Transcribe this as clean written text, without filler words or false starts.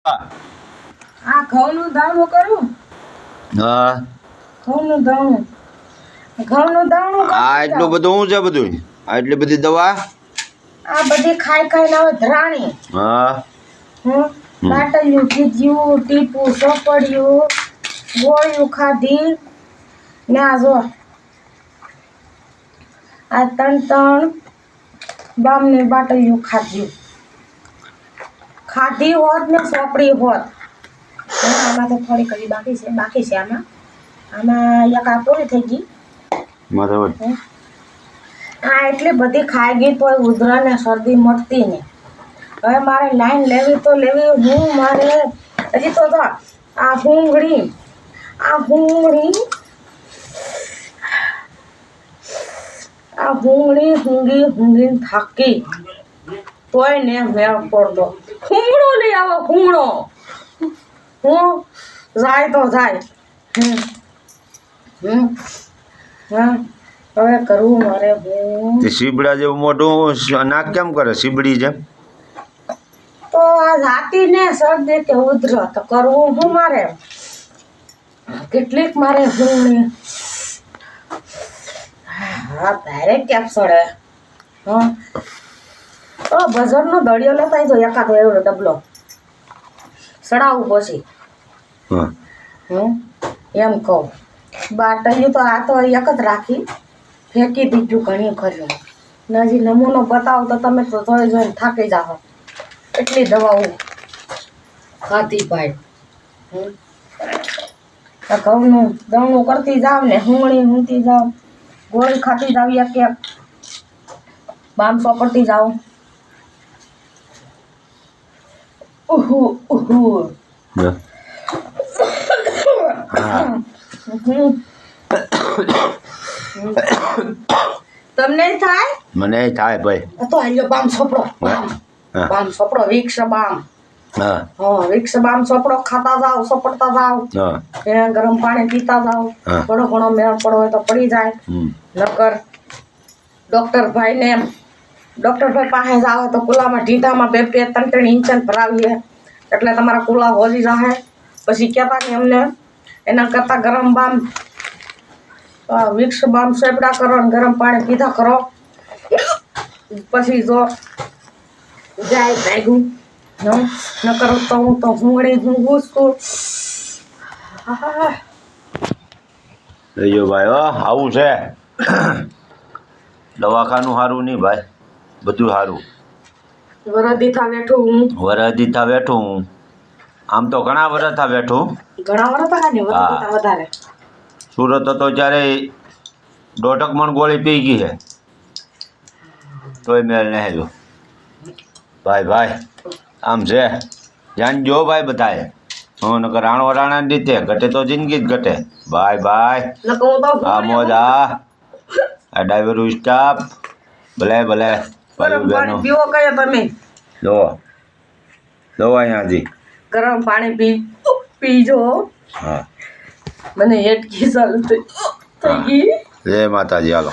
આ ઘઉંનું દાણું કરું. હા ઘઉંનું દાણું આ એટલું બધું શું છે બધું? આ એટલી બધી દવા? આ બધી ખાઈ ખાઈને હવે ધરાણી. હા બાટલિયું કીધું, ટીપું ચોપડ્યું, ગોળીયું ખાધી ને આ જો આ ત્રણ બામની બાટલિયું ખાધી હોત ને ચોપડી હોત. આમાં તો થોડી કડી બાકી છે આમાં એક આ પૂરી થઈ ગઈ. આ એટલી બધી ખાઈ ગઈ તો ઉધરા ને શરદી મટતી ને. હવે મારે લાઈન લેવી તો લેવી. હું મારે હજી તો આ હુંગળી હુંગી થાકી તોય ને મેળ પડતો. હુંગળો લઈ આવો હુંગળો. હું જાય તો જાય. હવે કરવું મારે. હું સીબડા જેવું મોટું નાક કેમ કરે સીબડી જેમ? તો આ જાતી ને શરદી કે ઉધર તો કરવું હું મારે. કેટલીક મારે હુંગળી ભારે કેપ સડે. તો બજારનો દળિયો લેતા જો એકાદો એવડો ડબલો સડાવું પછી. એમ કહું. બાટલી તો આ તો એક જ રાખી ફેંકી દીધું ઘણી ખરી. હજી નમૂનો બતાવો તો તમે તો જોઈને થાકી જાઓ. એટલી દવાઓ ખાધી ભાઈ. ઘઉંનું દવણું કરતી જાવ ને હુંગળી ઊંઘતી જાવ, ગોળી ખાતી જાવ, એક બામ ચોપડતી જાવ. તમને થાય? મને થાય ભાઈ. તો આલ્યો બામ ચોપડો. બામ ચોપડો વિક્સ બામ. વિક્સ બામ ચોપડો ખાતા જાવ, ચોપડતા જાવ. ગરમ પાણી પીતા જાવ. ઘણો ઘણો મેળ પડો હોય તો પડી જાય. નકર ડોક્ટર ભાઈ પાસે જાવ તો કુલામાં ઢીંઢામાં 2 3 ઇન્ચન ભરાવીએ એટલે તમારા કુલા હોજી જાય. પછી કહેતા કે અમને એના કરતાં ગરમ બામ વિક્સ બામ સેપડા કરો ને ગરમ પાણી પીધા કરો. પછી જો જાય ભાગ્યું. નકર તો હું તો ઊંઘું છું. લઈજો ભાઈ. આવું છે દવાખાનું સારું નહીં ભાઈ, બધું સારું. વરદી થા બેઠું હું. આમ તો ઘણા વર્ષ થા બેઠું. વધારે સુરત હતો ત્યારે 1.5 મણ ગોળી પી ગઈ છે તોય મેળ નહીં જો ભાઈ. આમ છે જાણજો ભાઈ બધાએ. નકર રાણા રીતે ઘટે તો જિંદગી જ ઘટે. ભાઈ આ મોજ આ ડ્રાઈવર સ્ટાફ ભલે પીવો કયો તમે દો અહીંયાથી ગરમ પાણી પીજો. હા મને હેટકી ચાલુ થઈ ગઈ. જય માતાજી. હાલો.